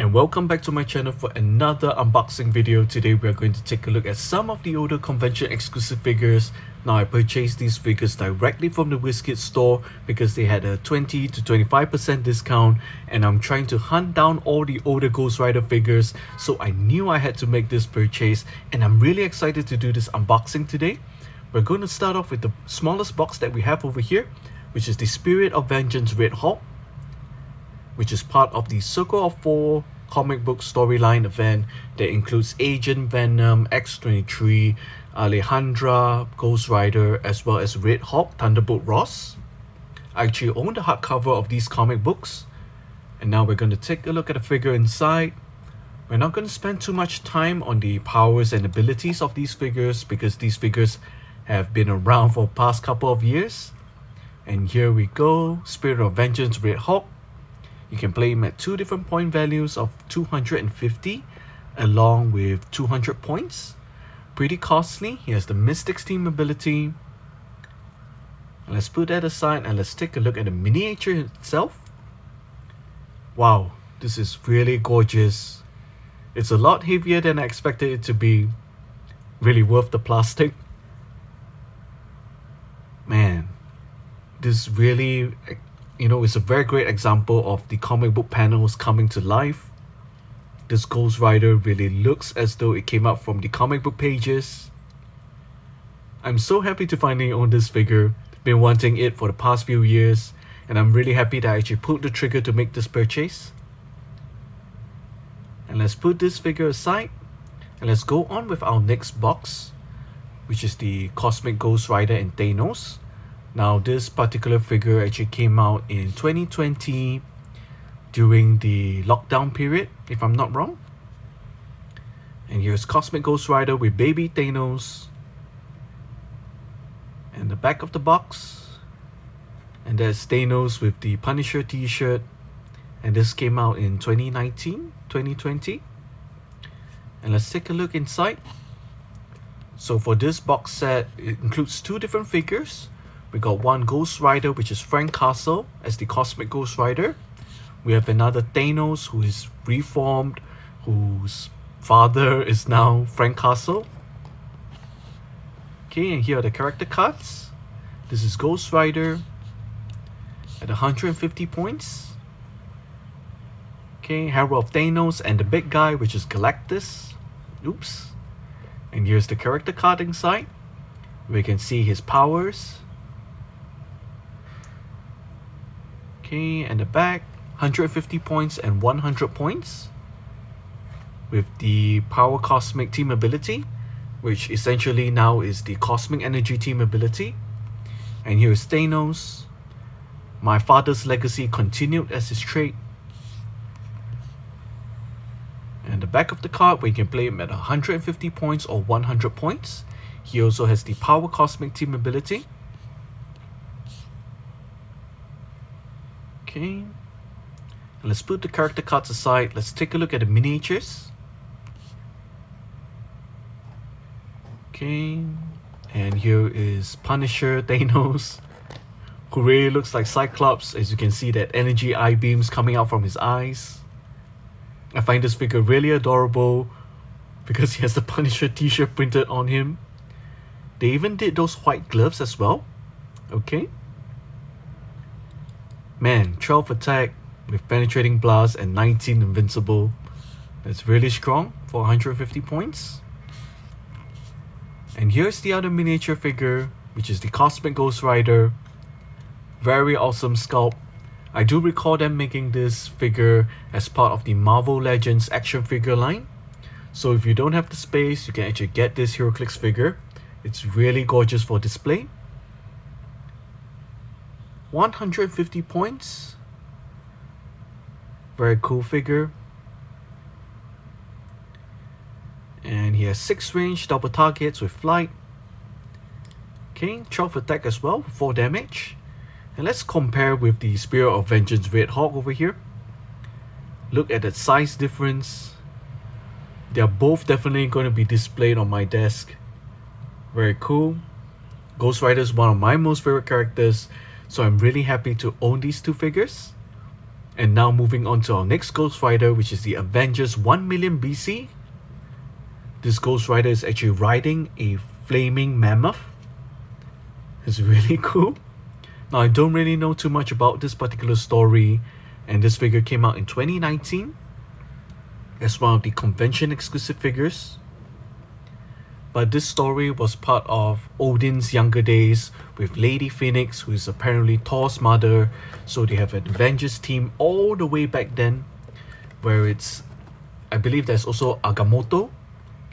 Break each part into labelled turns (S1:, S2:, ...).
S1: and welcome back to my channel for another unboxing video. Today we are going to take a look at some of the older convention exclusive figures. Now I purchased these figures directly from the WizKids store because they had a 20 to 25% discount, and I'm trying to hunt down all the older Ghost Rider figures, so I knew I had to make this purchase, and I'm really excited to do this unboxing today. We're going to start off with the smallest box that we have over here, which is the Spirit of Vengeance Red Hulk, which is part of the Circle of 4 comic book storyline event that includes Agent Venom, X-23, Alejandra, Ghost Rider, as well as Red Hulk, Thunderbolt Ross. I actually own the hardcover of these comic books, and now we're going to take a look at the figure inside. We're not going to spend too much time on the powers and abilities of these figures because these figures have been around for the past couple of years. And here we go, Spirit of Vengeance Red Hulk. You can play him at two different point values of 250 along with 200 points. Pretty costly. He has the Mystics team ability. And let's put that aside and let's take a look at the miniature itself. Wow, this is really gorgeous. It's a lot heavier than I expected it to be. Really worth the plastic. Man, this really, it's a very great example of the comic book panels coming to life. This Ghost Rider really looks as though it came out from the comic book pages. I'm so happy to finally own this figure. Been wanting it for the past few years, and I'm really happy that I actually pulled the trigger to make this purchase. And let's put this figure aside, and let's go on with our next box, which is the Cosmic Ghost Rider and Thanos. Now this particular figure actually came out in 2020 during the lockdown period, if I'm not wrong. And here's Cosmic Ghost Rider with baby Thanos. And the back of the box. And there's Thanos with the Punisher t-shirt. And this came out in 2019, 2020. And let's take a look inside. So for this box set, it includes two different figures. We got one Ghost Rider, which is Frank Castle as the Cosmic Ghost Rider. We have another Thanos who is reformed, whose father is now Frank Castle. Okay, and here are the character cards. This is Ghost Rider at 150 points. Okay, Herald of Thanos and the big guy, which is Galactus. Oops. And here's the character card inside. We can see his powers. Okay, and the back, 150 points and 100 points with the Power Cosmic team ability, which essentially now is the Cosmic Energy team ability. And here's Thanos. My father's legacy continued as his trait. And the back of the card, where you can play him at 150 points or 100 points. He also has the Power Cosmic team ability. Okay, and let's put the character cards aside. Let's take a look at the miniatures. Okay, and here is Punisher Thanos, who really looks like Cyclops. As you can see, that energy eye beams coming out from his eyes. I find this figure really adorable because he has the Punisher t-shirt printed on him. They even did those white gloves as well. Okay. Man, 12 attack with penetrating blast and 19 invincible. That's really strong for 150 points. And here's the other miniature figure, which is the Cosmic Ghost Rider. Very awesome sculpt. I do recall them making this figure as part of the Marvel Legends action figure line. So if you don't have the space, you can actually get this HeroClix figure. It's really gorgeous for display. 150 points. Very cool figure. And he has 6 range double targets with flight. Okay, 12 attack as well, 4 damage. And let's compare with the Spirit of Vengeance Red Hulk over here. Look at that size difference. They are both definitely going to be displayed on my desk. Very cool. Ghost Rider is one of my most favorite characters, so I'm really happy to own these two figures. And now moving on to our next Ghost Rider, which is the Avengers 1 million BC. This Ghost Rider is actually riding a flaming mammoth. It's really cool. Now I don't really know too much about this particular story, and this figure came out in 2019 as one of the convention exclusive figures. But this story was part of Odin's younger days with Lady Phoenix, who is apparently Thor's mother. So they have an Avengers team all the way back then, where it's, I believe there's also Agamotto,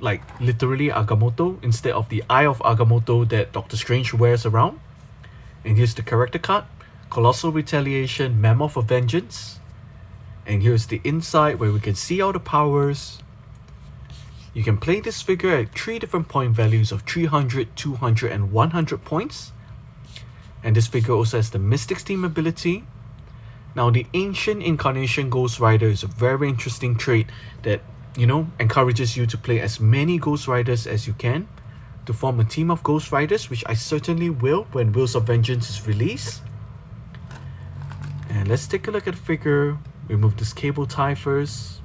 S1: like literally Agamotto, instead of the Eye of Agamotto that Doctor Strange wears around. And here's the character card: Colossal Retaliation, Mammoth of Vengeance. And here's the inside where we can see all the powers. You can play this figure at 3 different point values of 300, 200 and 100 points. And this figure also has the Mystics team ability. Now the Ancient Incarnation Ghost Rider is a very interesting trait that, you know, encourages you to play as many Ghost Riders as you can to form a team of Ghost Riders, which I certainly will when Wheels of Vengeance is released. And let's take a look at the figure. Remove this cable tie first.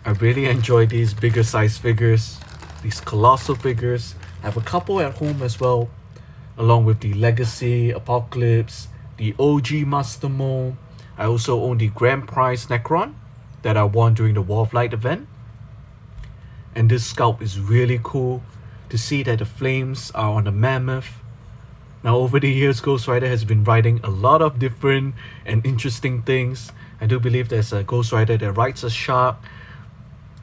S1: I really enjoy these bigger size figures, these colossal figures. I have a couple at home as well, along with the Legacy, Apocalypse, the OG Master Mold. I also own the Grand Prize Necron that I won during the War of Light event. And this sculpt is really cool to see that the flames are on the mammoth. Now over the years, Ghost Rider has been riding a lot of different and interesting things. I do believe there's a Ghost Rider that rides a shark.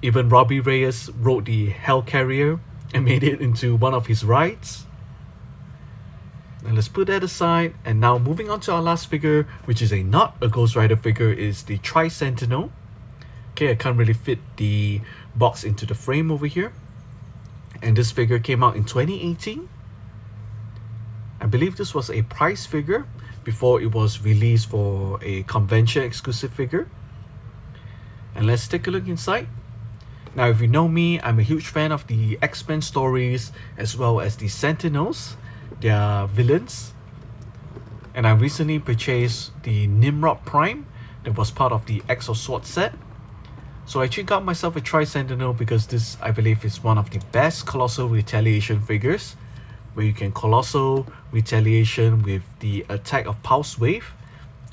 S1: Even Robbie Reyes rode the Hellcarrier and made it into one of his rides. Now let's put that aside, and now moving on to our last figure, which is not a Ghost Rider figure, is the Sentinel. Okay, I can't really fit the box into the frame over here. And this figure came out in 2018. I believe this was a prize figure before it was released for a convention exclusive figure. And let's take a look inside. Now, if you know me, I'm a huge fan of the X-Men stories as well as the Sentinels, their villains. And I recently purchased the Nimrod Prime that was part of the X of Swords set. So I actually got myself a Sentinel because this, I believe, is one of the best Colossal Retaliation figures, where you can Colossal Retaliation with the attack of Pulse Wave.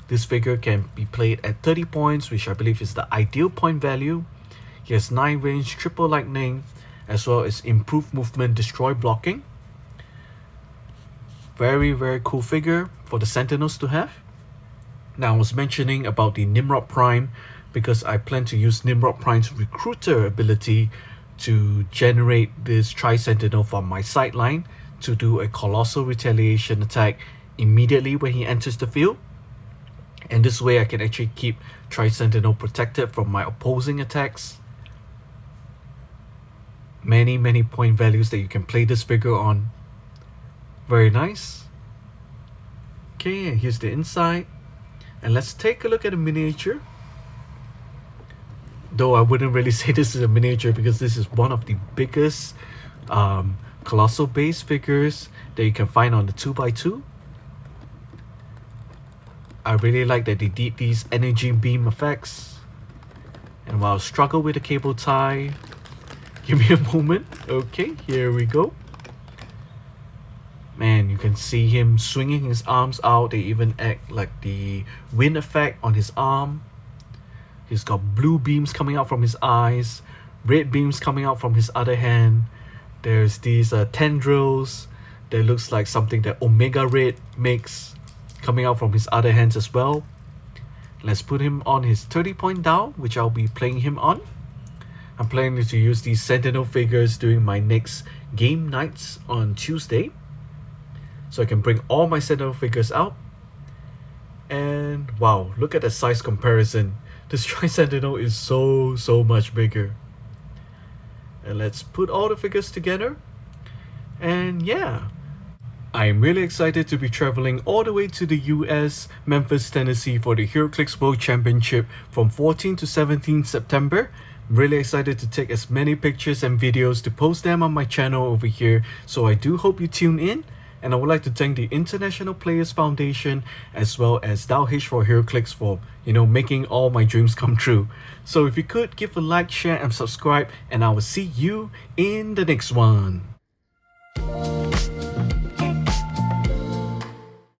S1: This figure can be played at 30 points, which I believe is the ideal point value. He has 9 range, triple lightning, as well as improved movement, destroy blocking. Very, very cool figure for the Sentinels to have. Now I was mentioning about the Nimrod Prime because I plan to use Nimrod Prime's Recruiter ability to generate this Sentinel from my sideline to do a Colossal Retaliation attack immediately when he enters the field. And this way I can actually keep Sentinel protected from my opposing attacks. Many point values that you can play this figure on. Very nice. Okay, and here's the inside. And let's take a look at the miniature. Though I wouldn't really say this is a miniature because this is one of the biggest Colossal base figures that you can find on the 2x2. I really like that they did these energy beam effects. And while I struggle with the cable tie, give me a moment. Okay, here we go. Man, you can see him swinging his arms out. They even act like the wind effect on his arm. He's got blue beams coming out from his eyes, red beams coming out from his other hand. There's these tendrils that looks like something that Omega Red makes coming out from his other hands as well. Let's put him on his 30-point dial, which I'll be playing him on. I'm planning to use these Sentinel figures during my next game nights on Tuesday, so I can bring all my Sentinel figures out. And wow, look at the size comparison. This Sentinel is so much bigger. And let's put all the figures together. And yeah, I'm really excited to be traveling all the way to the US, Memphis, Tennessee for the HeroClix World Championship from 14 to 17 September. I'm really excited to take as many pictures and videos to post them on my channel over here, so I do hope you tune in. And I would like to thank the International Players Foundation as well as H for HeroClix for, making all my dreams come true. So if you could, give a like, share and subscribe, and I will see you in the next one.